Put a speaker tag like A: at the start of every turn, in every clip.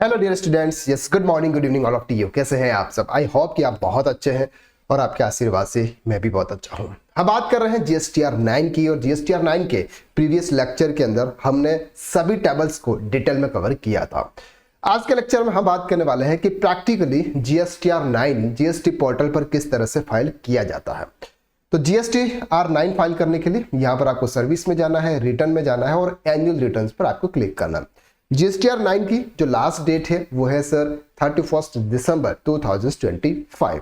A: Hello dear students, yes good morning, good evening all of you. कैसे हैं आप सब? आई होप कि आप बहुत अच्छे हैं और आपके आशीर्वाद से मैं भी बहुत अच्छा हूं। हम बात कर रहे हैं जीएसटीआर 9 की और जीएसटीआर 9 के प्रीवियस लेक्चर के अंदर हमने सभी टेबल्स को डिटेल में कवर किया था। आज के लेक्चर में हम बात करने वाले हैं कि प्रैक्टिकली जीएसटीआर 9 जीएसटी पोर्टल पर किस तरह से फाइल किया जाता है। तो जीएसटीआर 9 फाइल करने के लिए यहाँ पर आपको सर्विस में जाना है, रिटर्न में जाना है और एनुअल रिटर्न पर आपको क्लिक करना है। जीएसटीआर 9 की जो लास्ट डेट है वो है सर 31 दिसंबर 2025।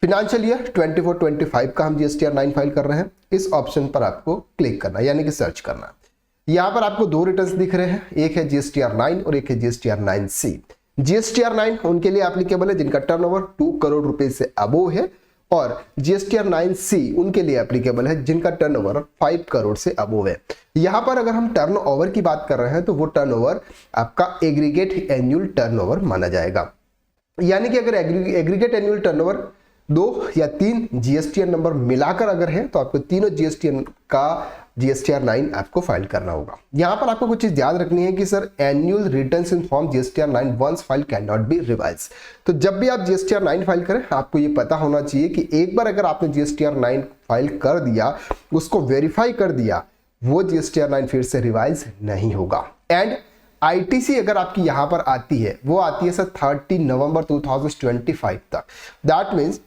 A: फिनेंशियल ईयर 24-25 का हम जीएसटीआर 9 फाइल कर रहे हैं। इस ऑप्शन पर आपको क्लिक करना है, यानी कि सर्च करना है। यहाँ पर आपको दो रिटर्न्स दिख रहे हैं, एक है जीएसटीआर 9 और एक है जीएसटीआर 9C। जीएसटीआर 9 उनके लिए एप्लीकेबल है जिनका टर्नओवर 2 करोड़ रुपए से अबोव है और जीएसटीआर 9C उनके लिए एप्लीकेबल है जिनका टर्नओवर 5 करोड़ से अबोव है। यहां पर अगर हम टर्नओवर की बात कर रहे हैं तो वो टर्नओवर आपका एग्रीगेट एनुअल टर्नओवर माना जाएगा, यानी कि अगर एग्रीगेट एनुअल टर्नओवर 2 या 3 जीएसटीआर नंबर मिलाकर अगर है तो आपको तीनों जीएसटीआर का जीएसटीआर 9 आपको फाइल करना होगा। यहां पर आपको कुछ चीज याद रखनी है कि sir annual returns in form GSTR 9 once file can not be revise. तो जब भी आप जीएसटीआर 9 फाइल करें आपको ये पता होना चाहिए कि एक बार अगर आपने जीएसटीआर 9 फाइल कर दिया, उसको वेरीफाई कर दिया, वो जीएसटीआर 9 फिर से रिवाइज नहीं होगा। एंड आईटीसी अगर आपकी यहां पर आती है वो आती है सर 30 नवंबर 2025 तक। दैट मीन्स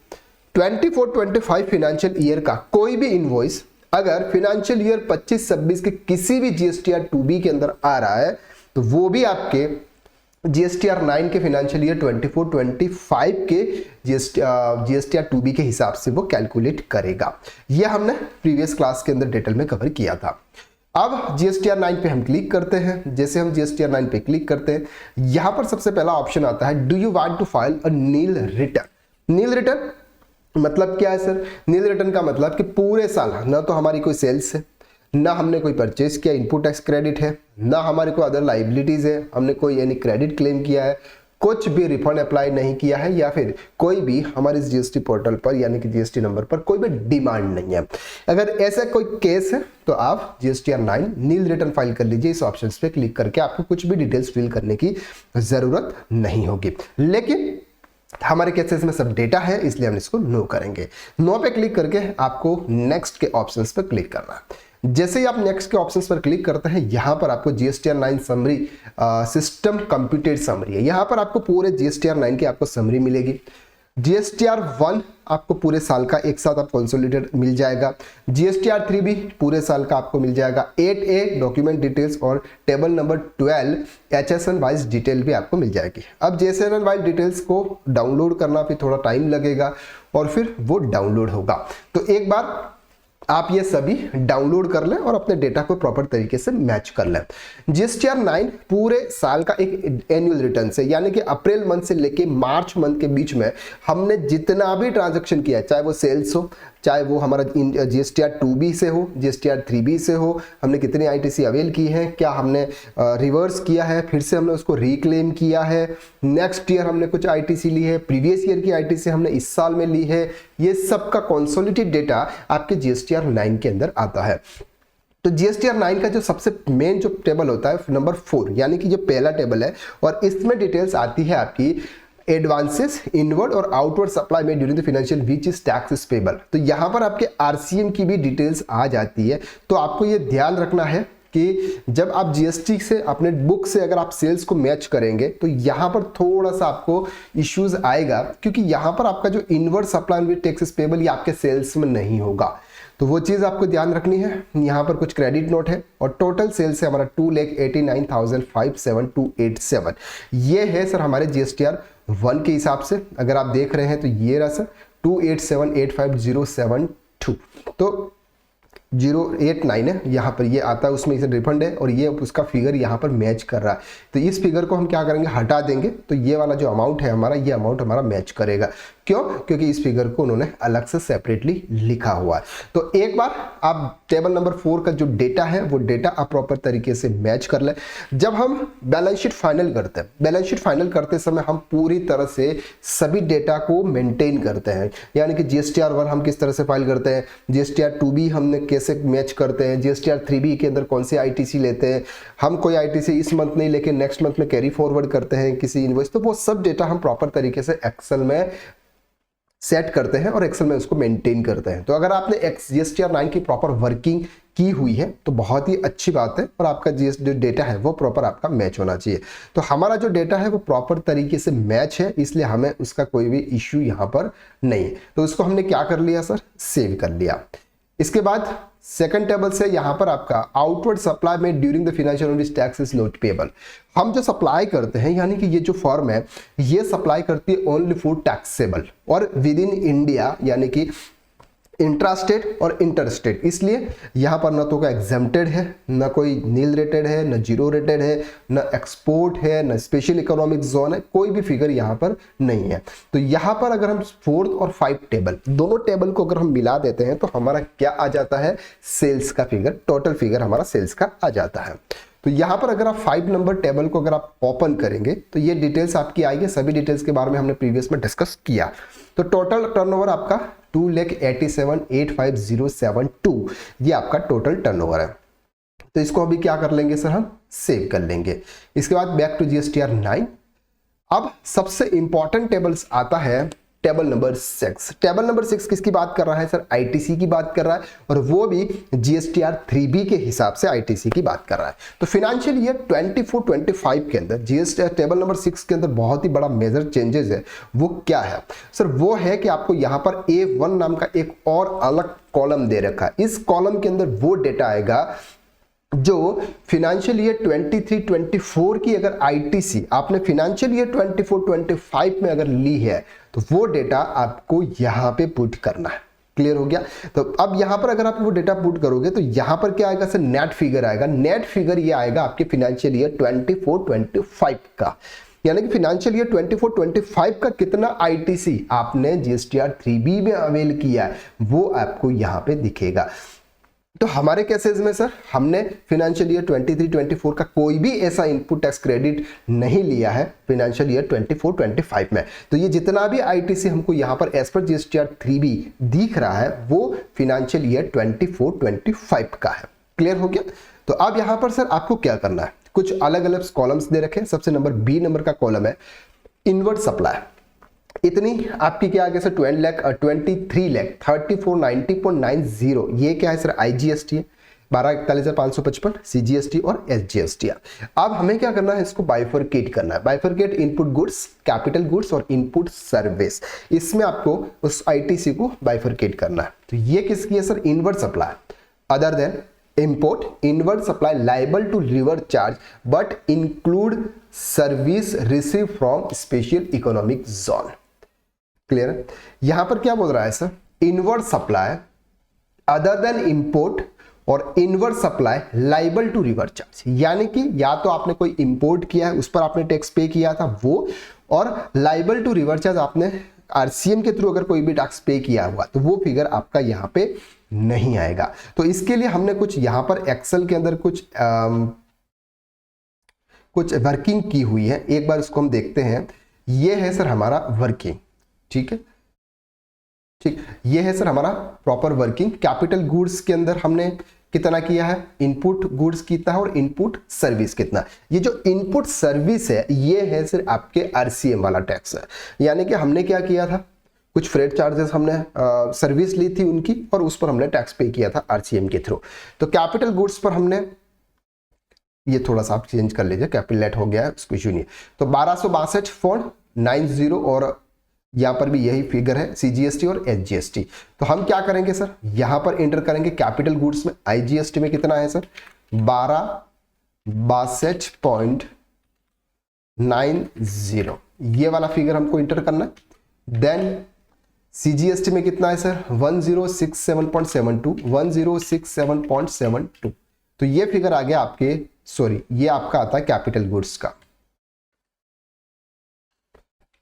A: 24-25 फाइनेंशियल ईयर का कोई भी इनवॉइस अगर फाइनेंशियल ईयर 25-26 के किसी भी जीएसटीआर 2B के अंदर आ रहा है तो वो भी आपके जीएसटीआर 9 के फाइनेंशियल ईयर 24-25 के जीएसटीआर 2B के हिसाब से वो कैलकुलेट करेगा। यह हमने प्रीवियस क्लास के अंदर डिटेल में कवर किया था। अब जीएसटीआर 9 पे हम क्लिक करते हैं। जैसे हम जीएसटीआर 9 पे क्लिक करते हैं, यहां पर सबसे पहला ऑप्शन आता है, do you want to file a nil return. Nil return मतलब क्या है सर? नील रिटर्न का मतलब कि पूरे साल ना तो हमारी कोई सेल्स है, ना हमने कोई परचेज किया, इनपुट टैक्स क्रेडिट है, ना हमारी कोई अदर लाइबिलिटीज है, हमने कोई यानी क्रेडिट क्लेम किया है, कुछ भी रिफंड अप्लाई नहीं किया है, या फिर कोई भी हमारे जीएसटी पोर्टल पर यानी कि जीएसटी नंबर पर कोई भी डिमांड नहीं है। अगर ऐसा कोई केस है तो आप जीएसटीआर 9 नील रिटर्न फाइल कर लीजिए। इस ऑप्शन पे क्लिक करके आपको कुछ भी डिटेल्स फिल करने की जरूरत नहीं होगी। लेकिन हमारे केसेस में सब डेटा है इसलिए हम इसको नो करेंगे। नो पे क्लिक करके आपको नेक्स्ट के ऑप्शंस पर क्लिक करना है। जैसे ही आप नेक्स्ट के ऑप्शंस पर क्लिक करते हैं, यहां पर आपको GSTR 9 summary system computed summary है। यहां पर आपको पूरे जीएसटीआर 9 की आपको समरी मिलेगी। जीएसटीआर 1 आपको पूरे साल का एक साथ आप कंसोलिडेटेड मिल जाएगा। जीएसटीआर 3 भी पूरे साल का आपको मिल जाएगा। 8A डॉक्यूमेंट डिटेल्स और table number 12 HSN wise detail भी आपको मिल जाएगी। अब JSN वाइज डिटेल्स को डाउनलोड करना फिर थोड़ा टाइम लगेगा और फिर वो डाउनलोड होगा। तो एक बार आप ये सभी डाउनलोड कर लें और अपने डेटा को प्रॉपर तरीके से मैच कर लें। जीएसटीआर 9 पूरे साल का एक एनुअल रिटर्न से, यानी कि अप्रैल मंथ से लेके मार्च मंथ के बीच में हमने जितना भी ट्रांजैक्शन किया, चाहे वो सेल्स हो, चाहे वो हमारा जीएसटीआर 2B से हो, जीएसटीआर 3B से हो, हमने कितनी आईटीसी अवेल की है, क्या हमने रिवर्स किया है, फिर से हमने उसको रिक्लेम किया है, नेक्स्ट ईयर हमने कुछ आईटीसी ली है, प्रीवियस ईयर की आईटीसी हमने इस साल में ली है, ये सब का कंसोलिडेटेड डेटा आपके जीएसटीआर 9 के अंदर आता है। तो जीएसटीआर 9 का जो सबसे मेन जो टेबल होता है नंबर 4, यानी कि जो पहला टेबल है और इसमें डिटेल्स आती है आपकी एडवांसेस इनवर्ड और आउटवर्ड सप्लाई में during the financial which is tax payable. तो यहां पर आपके आरसीएम की भी डिटेल्स आ जाती है। तो आपको ये ध्यान रखना है कि जब आप जीएसटी से अपने बुक से अगर आप सेल्स को मैच करेंगे तो यहां पर थोड़ा सा आपको इश्यूज आएगा, क्योंकि यहां पर आपका जो inward supply with taxes payable ये आपके सेल्स में नहीं होगा। तो वो चीज़ आपको ध्यान रखनी है। यहाँ पर कुछ क्रेडिट नोट है और टोटल सेल्स है हमारा 2,89,57287। ये है सर हमारे जीएसटीआर 1 के हिसाब से। अगर आप देख रहे हैं तो ये रहा सर 287,85072, तो 089 है यहाँ पर, ये आता है उसमें इसे रिफंड है और ये उसका फिगर यहाँ पर मैच कर रहा है। तो इस फिगर को हम क्या करेंगे, हटा देंगे, तो ये वाला जो अमाउंट है हमारा, ये अमाउंट हमारा मैच करेगा। क्यों? क्योंकि इस फिगर को उन्होंने अलग से सेपरेटली लिखा हुआ है। तो एक बार आप टेबल नंबर 4 का जो डेटा है वो डेटा आप प्रॉपर तरीके से मैच कर लें। जब हम बैलेंस शीट फाइनल करते हैं, बैलेंस शीट फाइनल करते समय हम पूरी तरह से सभी डेटा को मेंटेन करते हैं, यानी कि जीएसटीआर 1 हम किस तरह से फाइल करते हैं, जीएसटीआर 2B हमने कैसे मैच करते हैं, जीएसटीआर 3B के अंदर कौन से आईटीसी लेते हैं, हम कोई आईटीसी इस मंथ नहीं लेकिन नेक्स्ट मंथ में कैरी फॉरवर्ड करते हैं किसी इनवॉइस, तो वो सब डेटा हम प्रॉपर तरीके से एक्सेल में सेट करते हैं और एक्सेल में उसको मेंटेन करते हैं। तो अगर आपने जीएसटीआर 9 की प्रॉपर वर्किंग की हुई है तो बहुत ही अच्छी बात है, और आपका जो डेटा है वो प्रॉपर आपका मैच होना चाहिए। तो हमारा जो डेटा है वो प्रॉपर तरीके से मैच है, इसलिए हमें उसका कोई भी इश्यू यहाँ पर नहीं है। तो इसको हमने क्या कर लिया सर, सेव कर लिया। इसके बाद सेकंड टेबल से यहां पर आपका आउटवर्ड सप्लाई में during the financial year tax is not payable. हम जो सप्लाई करते हैं, यानी कि ये जो फर्म है ये सप्लाई करती है ओनली फॉर टैक्सेबल और विद इन इंडिया, यानी कि इंट्रास्टेट और इंटरस्टेट, इसलिए यहां पर ना तो कोई एग्जेम्प्टेड है, ना कोई नील रेटेड है, ना जीरो रेटेड है, ना एक्सपोर्ट है, ना स्पेशल इकोनॉमिक जोन है, कोई भी फिगर यहां पर नहीं है। तो यहां पर अगर हम 4th और 5th टेबल, दोनों टेबल को अगर हम मिला देते हैं तो हमारा क्या आ जाता है, सेल्स का फिगर, टोटल फिगर हमारा सेल्स का आ जाता है। तो यहां पर अगर आप 5 नंबर टेबल को अगर आप ओपन करेंगे तो ये डिटेल्स आपकी आएगी, सभी डिटेल्स के बारे में हमने प्रीवियस में डिस्कस किया। तो टोटल टर्नओवर आपका 2,87,85072 ये आपका टोटल टर्नओवर है। तो इसको अभी क्या कर लेंगे सर, हम सेव कर लेंगे। इसके बाद बैक टू जीएसटीआर 9। अब सबसे इंपॉर्टेंट टेबल्स आता है टेबल नंबर 6। टेबल नंबर 6 किसकी बात कर रहा है सर, आईटीसी की बात कर रहा है, और वो भी जीएसटीआर 3B के हिसाब से आईटीसी की बात कर रहा है। तो फाइनेंशियल ईयर 24-25 के अंदर जीएसटीआर टेबल नंबर 6 के अंदर बहुत ही बड़ा मेजर चेंजेस है। वो क्या है सर, वो है कि आपको यहां पर A1 नाम का एक और अलग कॉलम दे रखा है। इस कॉलम के अंदर वो डेटा आएगा जो फाइनेंशियल ईयर 23-24 की अगर आईटीसी आपने फाइनेंशियल ईयर 24-25 में अगर ली है तो वो डेटा आपको यहां पे पुट करना है। क्लियर हो गया? तो अब यहां पर अगर आप वो डेटा पुट करोगे तो यहां पर क्या आएगा सर, नेट फिगर आएगा। नेट फिगर ये आएगा आपके फाइनेंशियल ईयर 24-25 का, यानी कि फाइनेंशियल ईयर 24-25 का कितना आईटीसी आपने जीएसटीआर 3B में अवेल किया है वो आपको यहां पे दिखेगा। तो हमारे केसेस में सर हमने फाइनेंशियल ईयर 23-24 का कोई भी ऐसा इनपुट टैक्स क्रेडिट नहीं लिया है फाइनेंशियल ईयर 24-25 में। तो ये जितना भी आईटीसी हमको यहाँ पर एज पर जीएसटीआर 3B दिख रहा है वो फाइनेंशियल ईयर 24-25 का है। क्लियर हो गया? तो अब यहाँ पर सर आपको क्या करना है, कुछ अलग अलग कॉलम्स दे रखे हैं। सबसे नंबर B नंबर का कॉलम है इनवर्ड सप्लाई, इतनी आपकी क्या आगे सर 23,34,30,490.90, ये क्या है सर, आईजीएसटी है, 12,41,555 सीजीएसटी और एसजीएसटी। अब हमें क्या करना है, इसको बाइफरकेट करना है। Bifurcate input goods, capital goods और इनपुट सर्विस, इसमें आपको उस आईटीसी को बाइफरकेट करना है। तो ये किसकी है sir, inward supply other then import inward supply liable to reverse charge but include service received from special economic zone। Clear है? यहां पर क्या बोल रहा है sir, inward supply other than import और inward supply liable to reverse charge, यानी कि या तो आपने कोई इंपोर्ट किया है उस पर आपने टैक्स पे किया था वो, और लाइबल टू रिवर्स चार्ज आपने आरसीएम के थ्रू अगर कोई भी टैक्स पे किया हुआ तो वो फिगर आपका यहां पे नहीं आएगा। तो इसके लिए हमने कुछ यहां पर एक्सेल के अंदर कुछ वर्किंग की हुई है। एक बार इसको हम देखते हैं। ये है सर हमारा वर्किंग, ठीक है, ठीक, ये है सर हमारा प्रॉपर वर्किंग। कैपिटल गुड्स के अंदर हमने कितना किया है, इनपुट गुड्स कितना है और इनपुट सर्विस कितना। ये जो इनपुट सर्विस है ये है सर आपके आरसीएम वाला टैक्स है, यानी कि हमने क्या किया था, कुछ फ्रेट चार्जेस हमने सर्विस ली थी उनकी और उस पर हमने टैक्स पे किया था आरसीएम के थ्रू। तो कैपिटल गुड्स पर हमने, ये थोड़ा सा आप चेंज कर लीजिए, कैपिटलेट हो गया है, उसको इशू नहीं है। तो 1262.90 और यहां पर भी यही फिगर है, सीजीएसटी और एसजीएसटी। तो हम क्या करेंगे सर, यहां पर एंटर करेंगे कैपिटल गुड्स में, आईजीएसटी में कितना है सर 1262.90, ये वाला फिगर हमको एंटर करना है। देन सीजीएसटी में कितना है सर 1067.72, तो ये फिगर आ गया आपके, सॉरी ये आपका आता है कैपिटल गुड्स का,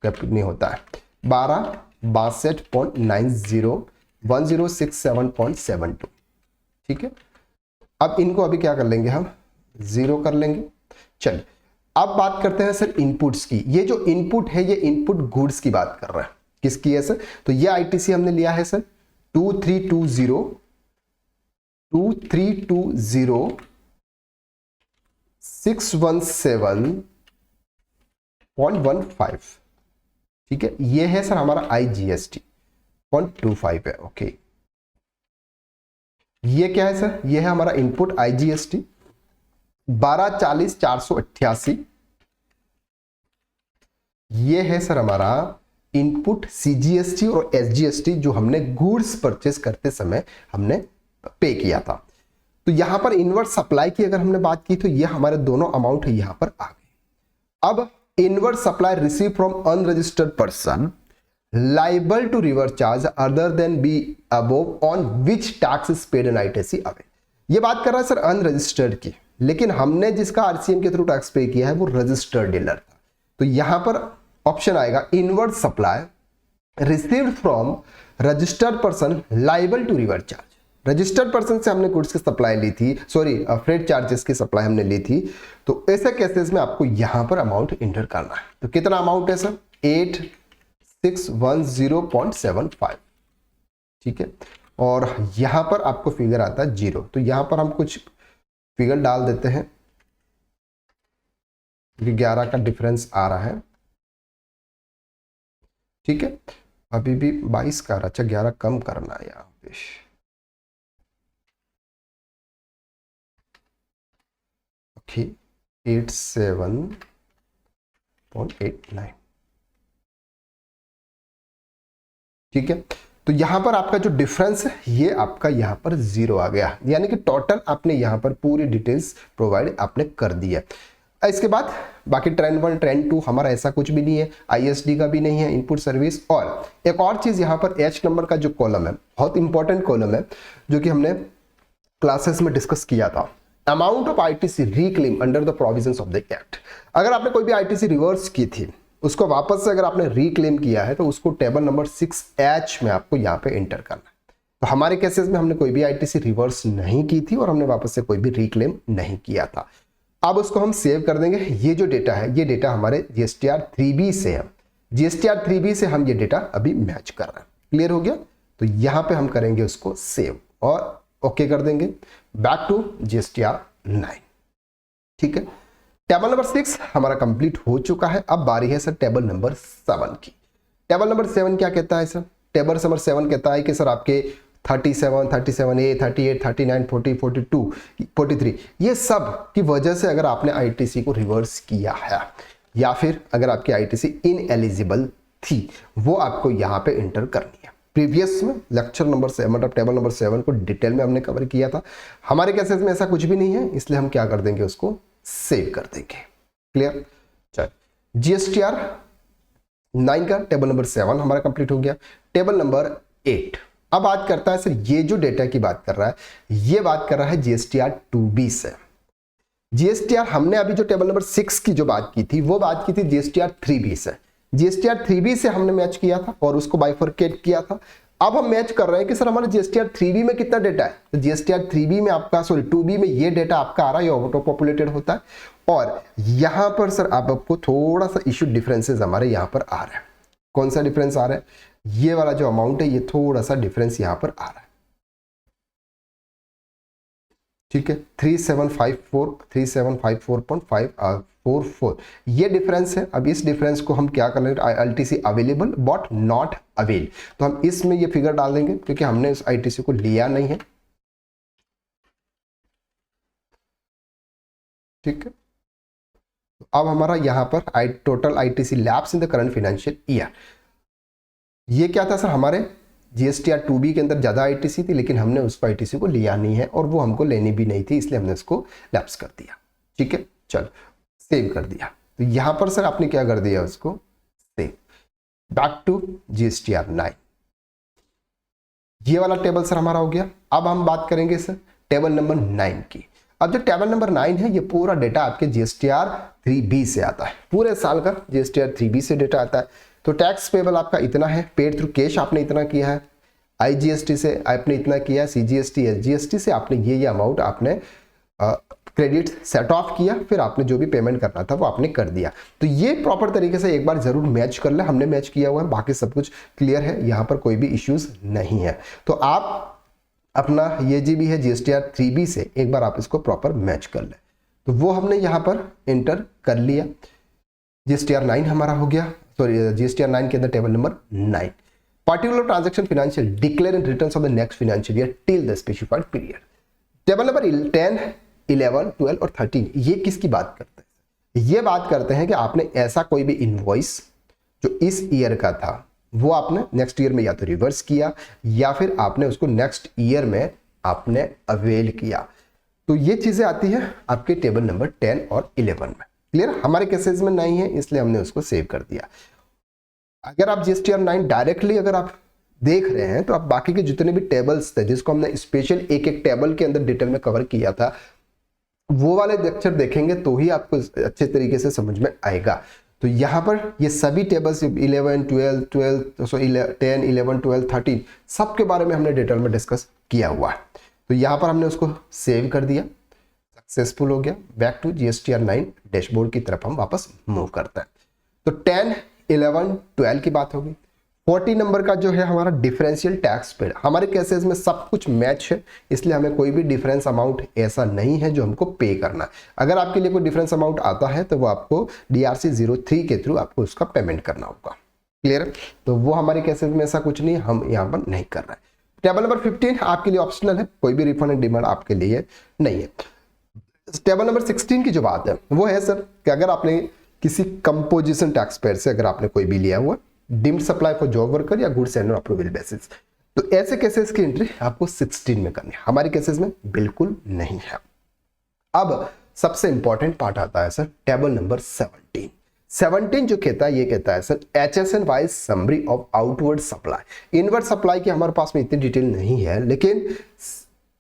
A: नहीं होता है, 12,62.90 ठीक है। अब इनको अभी क्या कर लेंगे हम, 0 कर लेंगे। चलिए अब बात करते हैं सर इनपुट्स की। ये जो इनपुट है ये इनपुट गुड्स की बात कर रहा है, किसकी है सर, तो ये आईटीसी हमने लिया है सर 2320,617.15 ठीक है। ये है सर हमारा IGST 0.25 है। ओके ये क्या है सर, ये है हमारा इनपुट IGST 1240,488। ये है सर हमारा इनपुट CGST और SGST जो हमने गुड्स परचेस करते समय हमने पे किया था। तो यहां पर इनवर्ट सप्लाई की अगर हमने बात की तो ये हमारे दोनों अमाउंट यहां पर आ गए। अब inward supply receive from unregistered person liable to reverse charge other than be above on which tax is paid in ITC away। ये बात कर रहा है सर अनरजिस्टर्ड की, लेकिन हमने जिसका RCM के थ्रू टैक्स पे किया है वो रजिस्टर्ड डीलर था। तो यहां पर ऑप्शन आएगा inward supply received from registered person liable to reverse charge. Registered person से हमने गुड्स की सप्लाई ली थी, सॉरी फ्रेट चार्जेस की सप्लाई हमने ली थी। तो ऐसे केसेस में आपको यहां पर अमाउंट इंटर करना है। तो कितना अमाउंट है सर, 8610.75 ठीक है। और यहां पर आपको फिगर आता है 0। तो यहां पर हम कुछ फिगर डाल देते हैं, 11 का डिफरेंस आ रहा है ठीक है। अभी भी 22 का, अच्छा 11 कम करना है यहाँ पे। ओके 87.89 ठीक है। तो यहां पर आपका जो डिफरेंस है ये आपका यहां पर 0 आ गया, यानी कि टोटल आपने यहां पर पूरी डिटेल्स प्रोवाइड आपने कर दी है। इसके बाद बाकी ट्रेंड 1 ट्रेंड 2 हमारा ऐसा कुछ भी नहीं है, ISD का भी नहीं है, इनपुट सर्विस। और एक और चीज यहां पर H नंबर का जो कॉलम है बहुत इंपॉर्टेंट कॉलम है जो कि हमने क्लासेस में डिस्कस किया था। Amount of ITC reclaim under the provisions of the act. अगर आपने कोई भी ITC रिवर्स की थी उसको वापस से अगर आपने रिक्लेम किया है तो उसको टेबल नंबर 6H में आपको यहाँ पे एंटर करना है। तो हमारे केसेस में हमने कोई भी ITC रिवर्स नहीं की थी और हमने वापस से कोई भी रिक्लेम नहीं किया था। अब उसको हम सेव कर देंगे। ये जो डेटा है ये डेटा हमारे GSTR 3B से है, GSTR 3B से हम ये डेटा अभी मैच कर रहे हैं। क्लियर हो गया। तो यहाँ पे हम करेंगे उसको सेव और ओके कर देंगे। बैक टू GSTR 9 ठीक है। टेबल नंबर 6 हमारा कंप्लीट हो चुका है। अब बारी है सर टेबल नंबर 7 की। टेबल नंबर 7 क्या कहता है सर, टेबल नंबर 7 कहता है कि सर आपके 37, 37A, 38, 39, 40, 42, 43 ये सब की वजह से अगर आपने ITC को रिवर्स किया है या फिर अगर आपकी ITC इनएलिजिबल थी वो आपको यहाँ पे इंटर करनी है। प्रीवियस में लेक्चर नंबर 7 मतलब टेबल नंबर 7 को डिटेल में हमने कवर किया था। हमारे केसेस में ऐसा कुछ भी नहीं है, इसलिए हम क्या कर देंगे उसको सेव कर देंगे। क्लियर। चलिए GSTR 9 का टेबल नंबर 7 हमारा कंप्लीट हो गया। टेबल नंबर 8 अब बात करता है सर ये जो डेटा की बात कर रहा है ये बात कर रहा है GSTR 2B से। GSTR हमने अभी जो टेबल नंबर 6 की जो बात की थी वो बात की थी GSTR 3B से। GSTR 3B से हमने मैच किया था और उसको बाइफरकेट किया था। अब हम मैच कर रहे हैं कि सर हमारे GSTR 3B में कितना डेटा है। तो GSTR 3B में आपका 2B में ये डेटा आपका आ रहा है, ये ऑटो पॉपुलेटेड होता है। और यहां पर सर आपको थोड़ा सा इश्यू डिफरेंसेस हमारे यहां पर आ रहा है। कौन सा डिफरेंस आ रहा है, ये वाला जो अमाउंट है ये थोड़ा सा डिफरेंस यहां पर आ रहा है ठीक है। 3754.544 ये डिफरेंस है। अब इस डिफरेंस को हम क्या कर लेंगे, ITC available but not avail. तो हम इसमें ये फिगर डाल देंगे क्योंकि हमने इस ITC को लिया नहीं है ठीक है। अब हमारा यहां पर total ITC lapse in the current financial year. ये क्या था सर, हमारे GSTR 2B के अंदर ज्यादा ITC थी लेकिन हमने उसको ITC को लिया नहीं है और वो हमको लेनी भी नहीं थी, इसलिए हमने उसको लैप्स कर दिया ठीक है। चलो सेव कर दिया। तो यहां पर सर आपने क्या कर दिया उसको सेव। बैक टू GSTR 9 ये वाला टेबल सर हमारा हो गया। अब हम बात करेंगे सर टेबल नंबर 9 की। अब जो टेबल नंबर 9 है ये पूरा डेटा आपके GSTR 3B से आता है। पूरे साल का GSTR 3B से डेटा आता है। तो टैक्स पेबल आपका इतना है, पेड थ्रू कैश आपने इतना किया है, आईजीएसटी से आपने इतना किया, सीजीएसटी एसजीएसटी से आपने ये अमाउंट आपने क्रेडिट सेट ऑफ किया, फिर आपने जो भी पेमेंट करना था वो आपने कर दिया। तो ये प्रॉपर तरीके से एक बार जरूर मैच कर ले, हमने मैच किया हुआ है, बाकी सब कुछ क्लियर है, यहाँ पर कोई भी इश्यूज नहीं है। तो आप अपना ये जी भी है जीएसटीआर 3B से एक बार आप इसको प्रॉपर मैच कर ले। तो वो हमने यहाँ पर एंटर कर लिया, जीएसटीआर 9 हमारा हो गया, सॉरी जीएसटीआर 9 के अंदर table number 9, particular transaction financial declare and returns of the next financial year till the specified period. Table number 10, 11, 12 और 13 ये किसकी बात करते हैं? ये बात करते हैं कि आपने ऐसा कोई भी इनवॉइस जो इस ईयर का था वो आपने नेक्स्ट ईयर में या तो रिवर्स किया या फिर आपने उसको नेक्स्ट ईयर में आपने अवेल किया। तो ये चीजें आती है आपके टेबल नंबर 10 और 11 में। क्लियर? हमारे केसेस में नहीं है इसलिए हमने उसको सेव कर दिया। अगर आप जीएसटीआर 9 डायरेक्टली अगर आप देख रहे हैं तो आप बाकी के जितने भी टेबल्स थे जिसको हमने स्पेशल एक एक टेबल के अंदर डिटेल में कवर किया था वो वाले लेक्चर देखेंगे तो ही आपको अच्छे तरीके से समझ में आएगा। तो यहाँ पर ये सभी टेबल्स 11, 10, 11, 12, 13 सब के बारे में हमने डिटेल में डिस्कस किया हुआ है। तो यहाँ पर हमने उसको सेव कर दिया, सक्सेसफुल हो गया। बैक टू जीएसटीआर 9 डैशबोर्ड की तरफ हम वापस मूव करते हैं। तो 10, 11, 12 की बात होगी। 40 नंबर का जो है हमारा डिफरेंशियल टैक्स पेड, हमारे केसेस में सब कुछ मैच है इसलिए हमें कोई भी डिफरेंस अमाउंट ऐसा नहीं है जो हमको पे करना है। अगर आपके लिए कोई डिफरेंस अमाउंट आता है तो वो आपको DRC 03 के थ्रू आपको उसका पेमेंट करना होगा। क्लियर? तो वो हमारे केसेस में ऐसा कुछ नहीं, हम यहाँ पर नहीं कर रहे हैं। टेबल नंबर 15 आपके लिए ऑप्शनल है, कोई भी रिफंड एंड डिमांड आपके लिए नहीं है। टेबल नंबर 16 की जो बात है वो है सर कि अगर आपने किसी कंपोजिशन टैक्स पेड से अगर आपने कोई भी लिया हुआ deemed supply for job worker या गुड्स एंड अप्रूवल बेसिस, तो ऐसे केसेस की एंट्री आपको 16 में करनी है, हमारे केसेस में बिल्कुल नहीं है। अब सबसे इंपॉर्टेंट पार्ट आता है सर टेबल नंबर 17 जो कहता है, ये कहता है sir HSN wise summary of outward supply. Inward supply की हमारे पास में इतनी डिटेल नहीं है लेकिन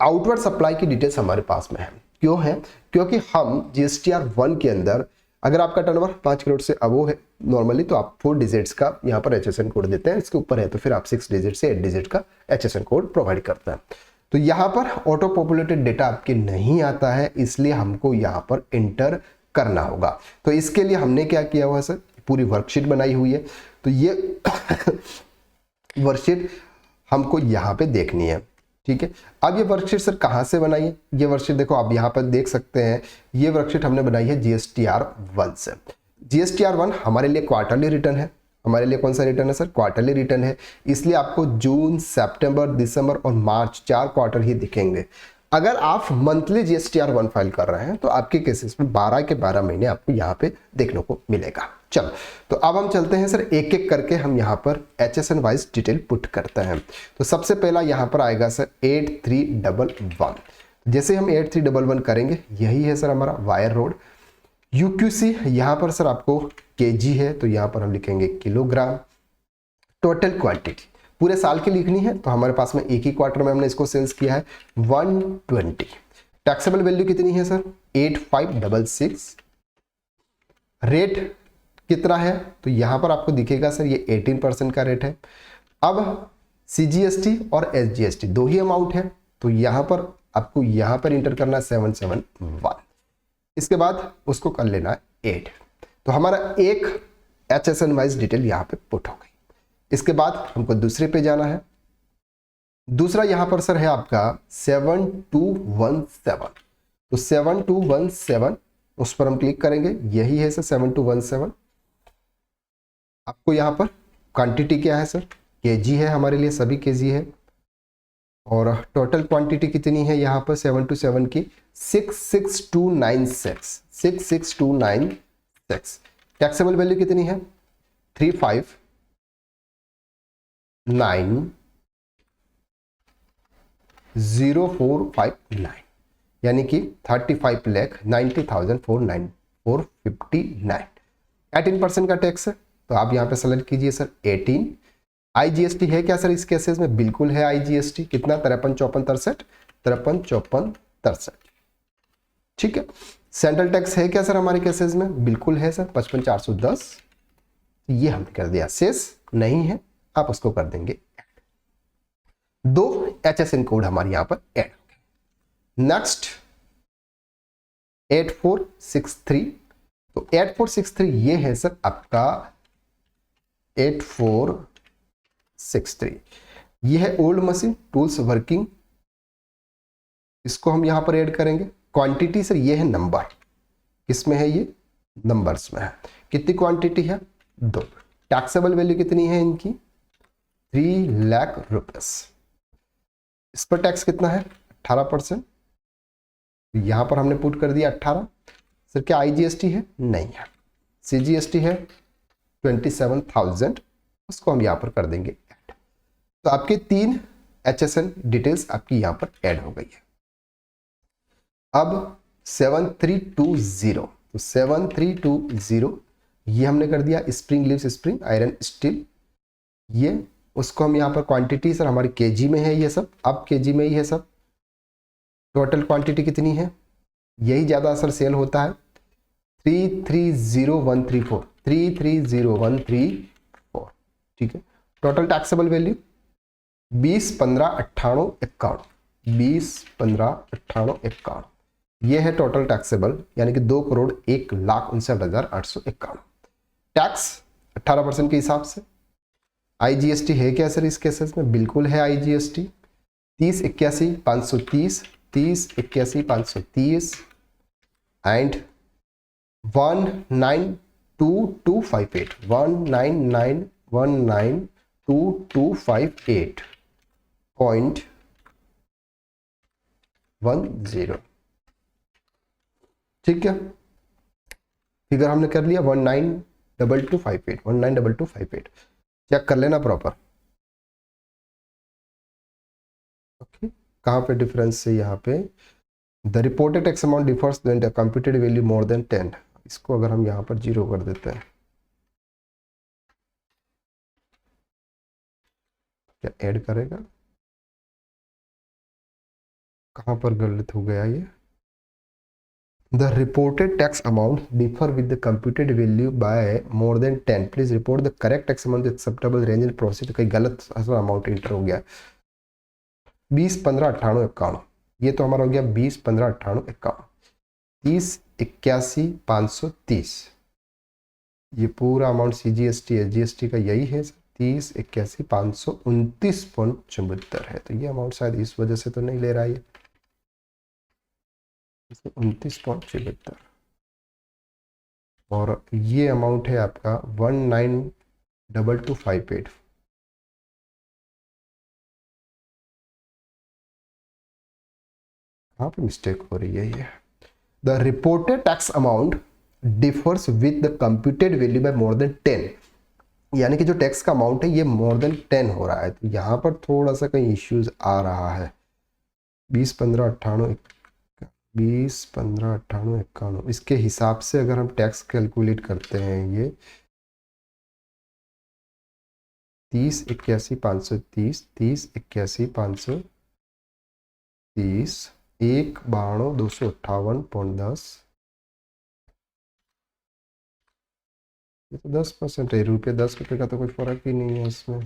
A: आउटवर्ड सप्लाई की डिटेल्स हमारे पास में है। क्यों है? क्योंकि हम जीएसटीआर 1 के अंदर अगर आपका टर्नओवर 5 करोड़ से अबव है नॉर्मली तो आप 4 डिजिट्स का यहाँ पर HSN कोड देते हैं, इसके ऊपर है तो फिर आप 6 डिजिट से 8 डिजिट का HSN कोड प्रोवाइड करते हैं। तो यहाँ पर ऑटो पॉपुलेटेड डेटा आपके नहीं आता है इसलिए हमको यहाँ पर एंटर करना होगा। तो इसके लिए हमने क्या किया हुआ है सर, पूरी वर्कशीट बनाई हुई है। तो ये वर्कशीट हमको यहाँ पे देखनी है। ठीक है, अब ये वर्कशीट सर कहाँ से बनाई है? ये वर्कशीट देखो आप यहाँ पर देख सकते हैं, ये वर्कशीट हमने बनाई है जीएसटीआर 1 से। जीएसटीआर 1 हमारे लिए क्वार्टरली रिटर्न है। हमारे लिए कौन सा रिटर्न है सर? क्वार्टरली रिटर्न है, इसलिए आपको जून, सितंबर, दिसंबर और मार्च 4 क्वार्टर ही दिखेंगे। अगर आप मंथली जीएसटीआर 1 फाइल कर रहे हैं तो आपके केसेस में 12 के 12 महीने आपको यहाँ पे देखने को मिलेगा। चलो, तो अब हम चलते हैं सर एक एक करके हम यहाँ पर HSN वाइज डिटेल पुट करते हैं। तो सबसे पहला यहाँ पर आएगा सर 8311। जैसे हम 8311 करेंगे, यही है सर हमारा वायर रोड। UQC यहाँ पर सर आपको kg है तो यहाँ पर हम लिखेंगे किलोग्राम। टोटल क्वांटिटी पूरे साल की लिखनी है तो हमारे पास में एक ही क्वार्टर में हमने इसको सेल्स किया है 120। टैक्सेबल वैल्यू कितनी है सर? 8566। रेट कितना है? तो यहां पर आपको दिखेगा सर ये 18% का रेट है। अब CGST और SGST दो ही अमाउंट है तो यहां पर आपको यहां पर इंटर करना है 771। इसके बाद उसको कर लेना है 8। तो हमारा एक HSN वाइज डिटेल यहां पे पुट हो गई। इसके बाद हमको दूसरे पे जाना है। दूसरा यहां पर सर है आपका 7217। तो 7217 उस पर हम क्लिक करेंगे, यही है सर 7217। आपको यहां पर क्वांटिटी क्या है सर? kg है, हमारे लिए सभी kg है। और टोटल क्वांटिटी कितनी है यहाँ पर 727 की? 66296। 66296। टैक्सेबल वैल्यू कितनी है? 35,09,0459 यानी कि 35,90,459। 18% का टैक्स है तो आप यहाँ पे सेलेक्ट कीजिए सर 18। IGST है क्या सर इस केसेस में? बिल्कुल है IGST। कितना? 53,54,63। ठीक है। सेंट्रल टैक्स है क्या सर हमारे केसेस में? बिल्कुल है सर 55,410। तो ये हमने कर दिया, शेष नहीं है, आप उसको कर देंगे। 2 HSN कोड हमारे यहां पर ऐड हो गए। नेक्स्ट 8463, तो 8463 ये है सर आपका 8463, ये है ओल्ड मशीन टूल्स वर्किंग, इसको हम यहां पर ऐड करेंगे। क्वांटिटी सर ये है नंबर, किसमें है ये, नंबर्स में है। कितनी क्वांटिटी है, 2। टैक्सेबल वैल्यू कितनी है इनकी, 3 लाख रुपीस। इस पर टैक्स कितना है, 18%, यहां पर हमने पुट कर दिया 18। सर क्या IGST है, नहीं है, CGST है 27,000, उसको हम यहां पर कर देंगे ऐड। तो आपके 3 HSN डिटेल्स आपकी यहां पर ऐड हो गई है। अब 7320, तो 7320 ये हमने कर दिया, spring leaves spring iron steel, ये उसको हम यहाँ पर क्वांटिटी सर हमारी केजी में है, ये सब अब केजी में ही है सब। टोटल क्वांटिटी कितनी है, यही ज़्यादा असर सेल होता है, 330134, 330134, ठीक है। टोटल टैक्सेबल वैल्यू 20, 15, 98, 51, 20, 15, 98, 51, ये है टोटल टैक्सेबल, यानी कि 2,01,59,851। टैक्स 18% के हिसाब से। IGST है क्या सर इस केसेस में, बिल्कुल है IGST, 3081,530, 3081,530 एंड 192,258, 199,192,258.10, ठीक है। फिगर हमने कर लिया 192258, 192258, चेक कर लेना प्रॉपर। ओके, कहाँ पे डिफरेंस है, यहाँ पे the reported tax amount differs when the computed value more than 10, इसको अगर हम यहाँ पर 0 कर देते हैं, क्या ऐड करेगा, कहाँ पर गलत हो गया ये, The reported tax amount differ with the computed value by more than 10. Please report the correct tax amount, the acceptable range and proceed. कहीं गलत अमाउंट इंटर हो गया, 20, 15, 98, 51, ये तो हमारा हो गया 20, 15, 98, 51, 30, 81, 530, ये पूरा अमाउंट CGST है, GST का यही है 30, 81, 529.74 है। तो ये अमाउंट शायद इस वजह से तो नहीं ले रहा है, 29.74, और ये अमाउंट है आपका 192258, कहाँ पे मिस्टेक हो रही है ये। The reported tax amount differs with the computed value by more than 10, यानी कि जो टैक्स का अमाउंट है ये मोर देन 10 हो रहा है, तो यहाँ पर थोड़ा सा कहीं इश्यूज आ रहा है। 20, 15, 98, 20, 15, 98, 91, इसके हिसाब से अगर हम टैक्स कैलकुलेट करते हैं, ये 30, 81, 530, 30, 81, 530, 1, 92, 258.10, ये तो 10% है, रुपये 10 रुपये का तो कोई फर्क ही नहीं है इसमें।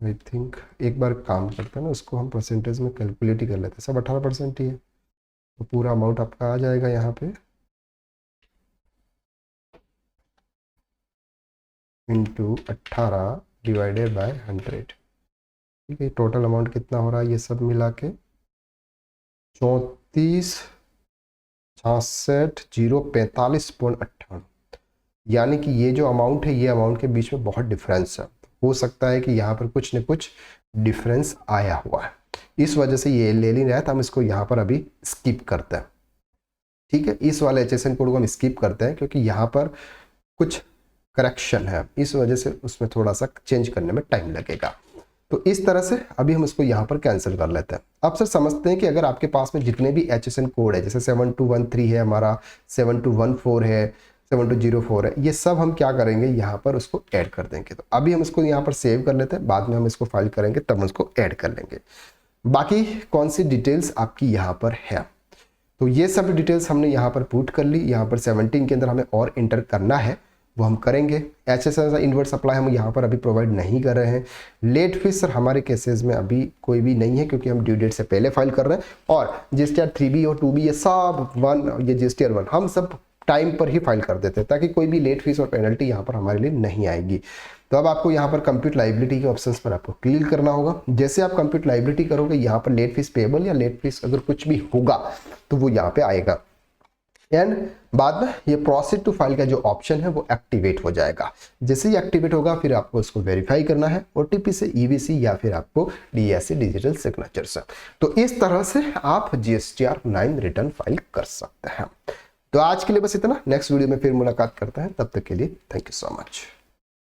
A: आई थिंक एक बार काम करते हैं ना, उसको हम परसेंटेज में कैलकुलेट ही कर लेते हैं, सब 18% ही है, तो पूरा अमाउंट आपका आ जाएगा यहाँ पे इंटू 18 डिवाइडेड बाय 100, ठीक है। टोटल अमाउंट कितना हो रहा है ये सब मिला के 34,66,045.98, यानी कि ये जो अमाउंट है ये अमाउंट के बीच में बहुत डिफरेंस है, हो सकता है कि यहाँ पर कुछ न कुछ डिफरेंस आया हुआ है, इस वजह से ये ले नहीं रहा है, तो हम इसको यहाँ पर अभी स्किप करते हैं, ठीक है। इस वाले HSN कोड को हम स्किप करते हैं क्योंकि यहाँ पर कुछ करेक्शन है, इस वजह से उसमें थोड़ा सा चेंज करने में टाइम लगेगा। तो इस तरह से अभी हम इसको यहाँ पर कैंसिल कर लेते हैं। अब सर समझते हैं कि अगर आपके पास में जितने भी HSN कोड है, जैसे 7213 है हमारा, 7214 है, 7204 है, ये सब हम क्या करेंगे यहाँ पर उसको ऐड कर देंगे। तो अभी हम इसको यहाँ पर सेव कर लेते हैं, बाद में हम इसको फाइल करेंगे तब हम उसको ऐड कर लेंगे। बाकी कौन सी डिटेल्स आपकी यहाँ पर है, तो ये सब डिटेल्स हमने यहाँ पर पुट कर ली। यहाँ पर 17 के अंदर हमें और इंटर करना है, वो हम करेंगे। HSS इनवर्ट सप्लाई हम यहाँ पर अभी प्रोवाइड नहीं कर रहे हैं। लेट फीस सर हमारे केसेस में अभी कोई भी नहीं है क्योंकि हम ड्यू डेट से पहले फाइल कर रहे हैं, और GSTR 3B और 2B ये सब ये GSTR 1 हम सब टाइम पर ही फाइल कर देते हैं ताकि कोई भी लेट फीस और पेनल्टी यहाँ पर हमारे लिए नहीं आएगी। तो अब आपको यहाँ पर कंप्यूट लाइबिलिटी के ऑप्शंस पर आपको क्लिक करना होगा। जैसे आप कंप्यूट लाइबिलिटी करोगे यहाँ पर लेट फीस पेबल या लेट फीस अगर कुछ भी होगा तो वो यहाँ पे आएगा, एंड बाद में ये प्रोसीड टू फाइल का जो ऑप्शन है वो एक्टिवेट हो जाएगा। जैसे ही एक्टिवेट होगा फिर आपको इसको वेरीफाई करना है OTP से, EVC या फिर आपको DSC डिजिटल सिग्नेचर से। तो इस तरह से आप GSTR 9 रिटर्न फाइल कर सकते हैं। तो आज के लिए बस इतना, नेक्स्ट वीडियो में फिर मुलाकात करते हैं, तब तक के लिए थैंक यू सो मच।